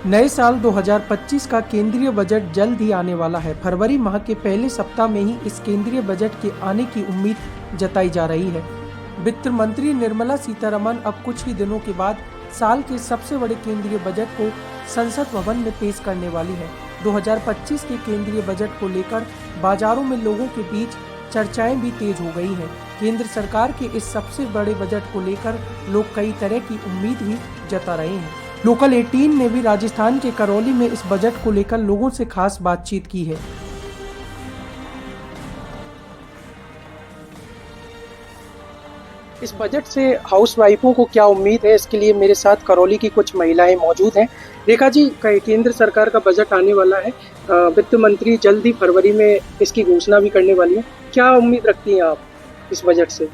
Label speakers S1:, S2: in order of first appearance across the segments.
S1: नए साल 2025 का केंद्रीय बजट जल्द ही आने वाला है। फरवरी माह के पहले सप्ताह में ही इस केंद्रीय बजट के आने की उम्मीद जताई जा रही है। वित्त मंत्री निर्मला सीतारमण अब कुछ ही दिनों के बाद साल के सबसे बड़े केंद्रीय बजट को संसद भवन में पेश करने वाली है। 2025 के केंद्रीय बजट को लेकर बाजारों में लोगों के बीच चर्चाएं भी तेज हो गई हैं। केंद्र सरकार के इस सबसे बड़े बजट को लेकर लोग कई तरह की उम्मीद भी जता रहे हैं। लोकल 18 ने भी राजस्थान के करौली में इस बजट को लेकर लोगों से खास बातचीत की है। इस बजट से हाउसवाइफों को क्या उम्मीद है, इसके लिए मेरे साथ करौली की कुछ महिलाएं मौजूद हैं। रेखा जी, केंद्र सरकार का बजट आने वाला है, वित्त मंत्री जल्द ही फरवरी में इसकी घोषणा भी करने वाली है। क्या उम्मीद रखती हैं आप इस बजट से?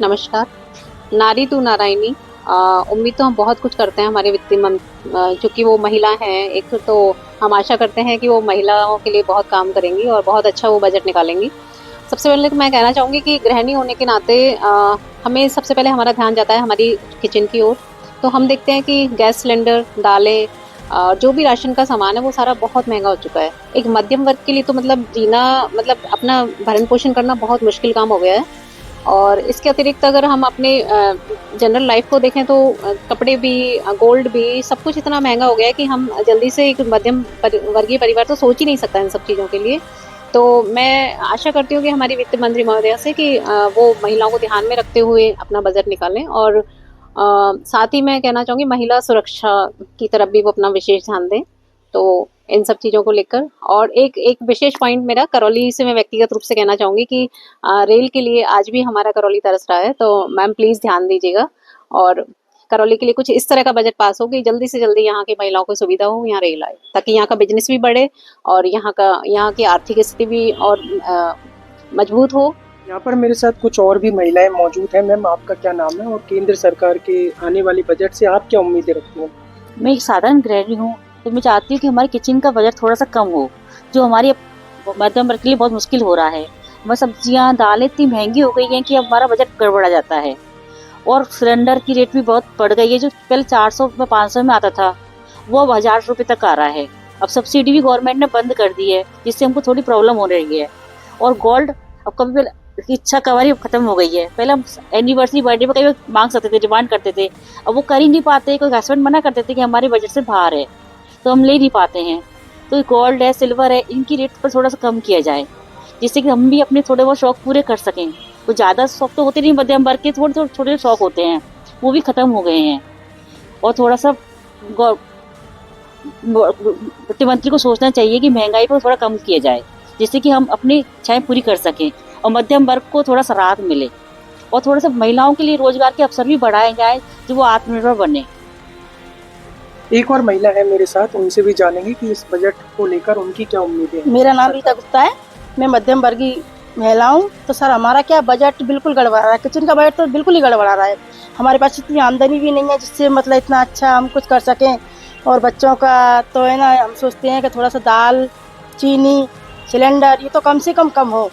S2: नमस्कार। नारी तू नारायणी। उम्मीद तो हम बहुत कुछ करते हैं हमारे वित्त मंत्री, चूँकि वो महिला हैं एक, तो हम आशा करते हैं कि वो महिलाओं के लिए बहुत काम करेंगी और बहुत अच्छा वो बजट निकालेंगी। सबसे पहले तो मैं कहना चाहूँगी कि गृहिणी होने के नाते हमें सबसे पहले हमारा ध्यान जाता है हमारी किचन की ओर। तो हम देखते हैं कि गैस सिलेंडर, दालें, जो भी राशन का सामान है वो सारा बहुत महंगा हो चुका है। एक मध्यम वर्ग के लिए तो जीना, अपना भरण पोषण करना बहुत मुश्किल काम हो गया है। और इसके अतिरिक्त अगर हम अपने जनरल लाइफ को देखें तो कपड़े भी, गोल्ड भी, सब कुछ इतना महंगा हो गया है कि हम जल्दी से एक मध्यम वर्गीय परिवार तो सोच ही नहीं सकता इन सब चीज़ों के लिए। तो मैं आशा करती हूँ कि हमारी वित्त मंत्री महोदया से कि वो महिलाओं को ध्यान में रखते हुए अपना बजट निकालें। और साथ ही मैं कहना चाहूँगी महिला सुरक्षा की तरफ भी वो अपना विशेष ध्यान दें। तो इन सब चीज़ों को लेकर, और एक विशेष पॉइंट मेरा करौली से मैं व्यक्तिगत रूप से कहना चाहूँगी कि रेल के लिए आज भी हमारा करौली तरस रहा है। तो मैम प्लीज़ ध्यान दीजिएगा और करौली के लिए कुछ इस तरह का बजट पास हो कि जल्दी से जल्दी यहाँ की महिलाओं को सुविधा हो, यहाँ रेल आए, ताकि यहाँ का बिजनेस भी बढ़े और यहाँ की आर्थिक स्थिति भी और मजबूत हो।
S1: यहाँ पर मेरे साथ कुछ और भी महिलाएं मौजूद हैं। मैम, आपका क्या नाम है और केंद्र सरकार के आने वाले बजट से आप क्या उम्मीदें रखती हैं?
S3: मैं एक साधारण गृहिणी हूँ, तो मैं चाहती हूँ कि हमारी किचन का बजट थोड़ा सा कम हो, जो हमारी मध्यम वर्ग के लिए बहुत मुश्किल हो रहा है। हमारी सब्जियाँ, दालें इतनी महंगी हो गई हैं कि अब हमारा बजट गड़बड़ा जाता है। और सिलेंडर की रेट भी बहुत बढ़ गई है, जो पहले 400 में 500 में आता था वो अब 1000 रुपये तक आ रहा है। अब सब्सिडी भी गवर्नमेंट ने बंद कर दी है, जिससे हमको थोड़ी प्रॉब्लम हो रही है। और गोल्ड अब कभी की इच्छा कवारी खत्म हो गई है। पहले हम एनिवर्सरी, बर्थडे पर कभी मांग सकते थे, डिमांड करते थे, अब वो कर ही नहीं पाते। कोई हस्बैंड मना करते थे कि हमारे बजट से बाहर है, तो हम ले नहीं पाते हैं। तो गोल्ड है, सिल्वर है, इनकी रेट पर थोड़ा सा कम किया जाए, जिससे कि हम भी अपने थोड़े बहुत शौक पूरे कर सकें। तो ज़्यादा शौक तो होते नहीं, मध्यम वर्ग के थोड़े छोटे शौक होते हैं, वो भी खत्म हो गए हैं। और थोड़ा सा वित्त मंत्री को सोचना चाहिए कि महंगाई को थोड़ा कम किया जाए, जिससे कि हम अपनी इच्छाएं पूरी कर सकें और मध्यम वर्ग को थोड़ा सा राहत मिले। और थोड़ा सा महिलाओं के लिए रोजगार के अवसर भी बढ़ाए जाए, जो वो आत्मनिर्भर बने।
S1: एक और महिला है मेरे साथ, उनसे भी जानेंगे कि इस बजट को लेकर उनकी क्या उम्मीदें हैं।
S4: मेरा नाम रीता गुप्ता है, मैं मध्यम वर्गीय महिला हूँ। तो सर, हमारा क्या बजट बिल्कुल गड़बड़ा रहा है, किचन का बजट तो बिल्कुल ही गड़बड़ा रहा है। हमारे पास इतनी आमदनी भी नहीं है जिससे इतना अच्छा हम कुछ कर सकें। और बच्चों का तो है ना, हम सोचते हैं कि थोड़ा सा दाल, चीनी, सिलेंडर ये तो कम से कम हो।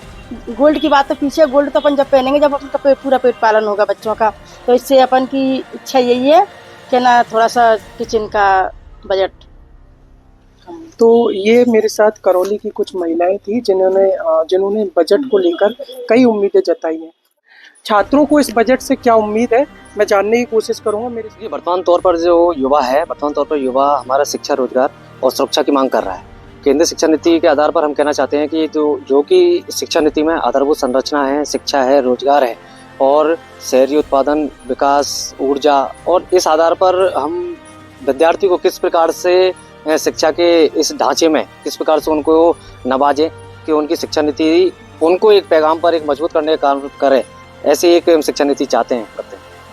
S4: गोल्ड की बात तो पीछे, गोल्ड तो अपन जब पहनेंगे जब अपन पूरा पेट पालन होगा बच्चों का। तो इससे अपन की इच्छा यही है कि ना थोड़ा सा किचन का बजट।
S1: तो ये मेरे साथ करौली की कुछ महिलाएं थी जिन्होंने बजट को लेकर कई उम्मीदें जताई हैं। छात्रों को इस बजट से क्या उम्मीद है, मैं जानने की कोशिश करूंगा।
S5: वर्तमान तौर पर युवा हमारा शिक्षा, रोजगार और सुरक्षा की मांग कर रहा है। केंद्रीय शिक्षा नीति के आधार पर हम कहना चाहते हैं कि जो कि शिक्षा नीति में आधारभूत संरचना है, शिक्षा है, रोजगार है और शहरी उत्पादन, विकास, ऊर्जा, और इस आधार पर हम विद्यार्थी को किस प्रकार से शिक्षा के इस ढांचे में किस प्रकार से उनको नवाजें कि उनकी शिक्षा नीति उनको एक पैगाम पर एक मजबूत करने का काम करे, ऐसी एक शिक्षा नीति करते हैं।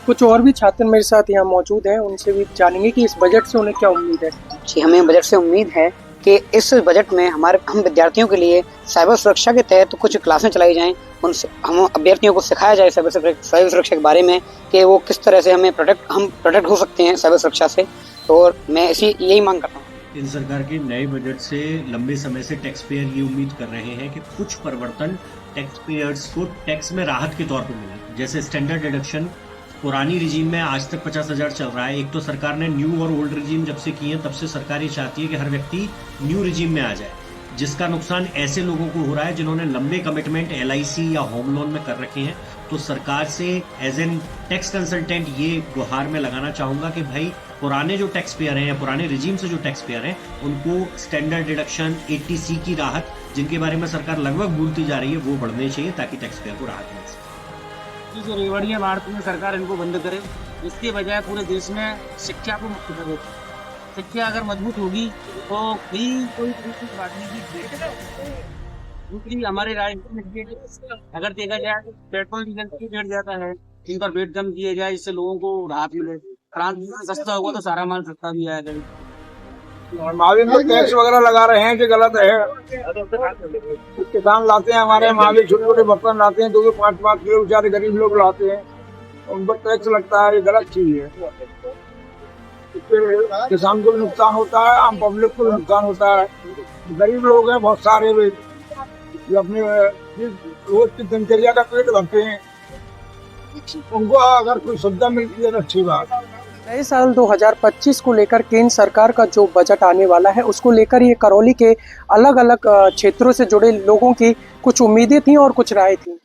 S1: कुछ और भी छात्र मेरे साथ यहाँ मौजूद हैं, उनसे भी जानेंगे कि इस बजट से उन्हें क्या उम्मीद है।
S6: जी, हमें बजट से उम्मीद है कि इस बजट में हम विद्यार्थियों के लिए साइबर सुरक्षा के तहत कुछ क्लासें चलाई जाएं। हम अभ्यर्थियों को सिखाया जाए साइबर सुरक्षा के बारे में कि वो किस तरह से हम प्रोटेक्ट हो सकते हैं साइबर सुरक्षा से। और मैं यही मांग करता हूँ।
S7: केंद्र सरकार के नए बजट से लंबे समय से टैक्स पेयर ये उम्मीद कर रहे हैं कि कुछ परिवर्तन टैक्स पेयर्स को टैक्स में राहत के तौर पर मिले, जैसे स्टैंडर्ड डिडक्शन पुरानी रिजीम में आज तक 50,000 चल रहा है। एक तो सरकार ने न्यू और ओल्ड रिजीम जब से किए हैं तब से सरकार ये चाहती है कि हर व्यक्ति न्यू रिजीम में आ जाए, जिसका नुकसान ऐसे लोगों को हो रहा है जिन्होंने लंबे कमिटमेंट LIC या होम लोन में कर रखे हैं। तो सरकार से एज एन टैक्स कंसल्टेंट ये गुहार में लगाना चाहूंगा कि भाई पुराने जो टैक्स पेयर हैं या पुराने रिजीम से जो टैक्स पेयर हैं उनको स्टैंडर्ड डिडक्शन 80C की राहत, जिनके बारे में सरकार लगभग भूलती जा रही है, वो बढ़ने चाहिए ताकि टैक्स पेयर को राहत मिल सके।
S8: ये जो रेवड़ियाँ भारत में सरकार इनको बंद करे, इसके बजाय पूरे देश में शिक्षा को मुक्त करे। शिक्षा अगर मजबूत होगी तो कोई बात नहीं। दूसरी हमारे राज्य में अगर देखा जाए तो पेट्रोल डीजल की बढ़ जाता है, इन पर रेट कम किए जाए जिससे लोगों को राहत मिले। ट्रांसपोर्ट सस्ता होगा तो सारा माल सस्ता भी आएगा।
S9: और मावी में टैक्स वगैरह लगा रहे हैं जो गलत है। किसान लाते हैं हमारे मावी, छोटे छोटे बर्तन लाते हैं 2-5 किलो, बेचारे गरीब लोग लाते हैं, उन पर टैक्स लगता है, ये गलत चीज है। इससे किसान को भी नुकसान होता है, आम पब्लिक को भी नुकसान होता है। गरीब लोग हैं बहुत सारे, वे जो अपने रोज की दिनचर्या का पेट भरते हैं, उनको अगर कोई सुविधा मिलती है तो अच्छी बात।
S1: नए साल 2025 को लेकर केंद्र सरकार का जो बजट आने वाला है उसको लेकर ये करौली के अलग अलग क्षेत्रों से जुड़े लोगों की कुछ उम्मीदें थी और कुछ राय थी।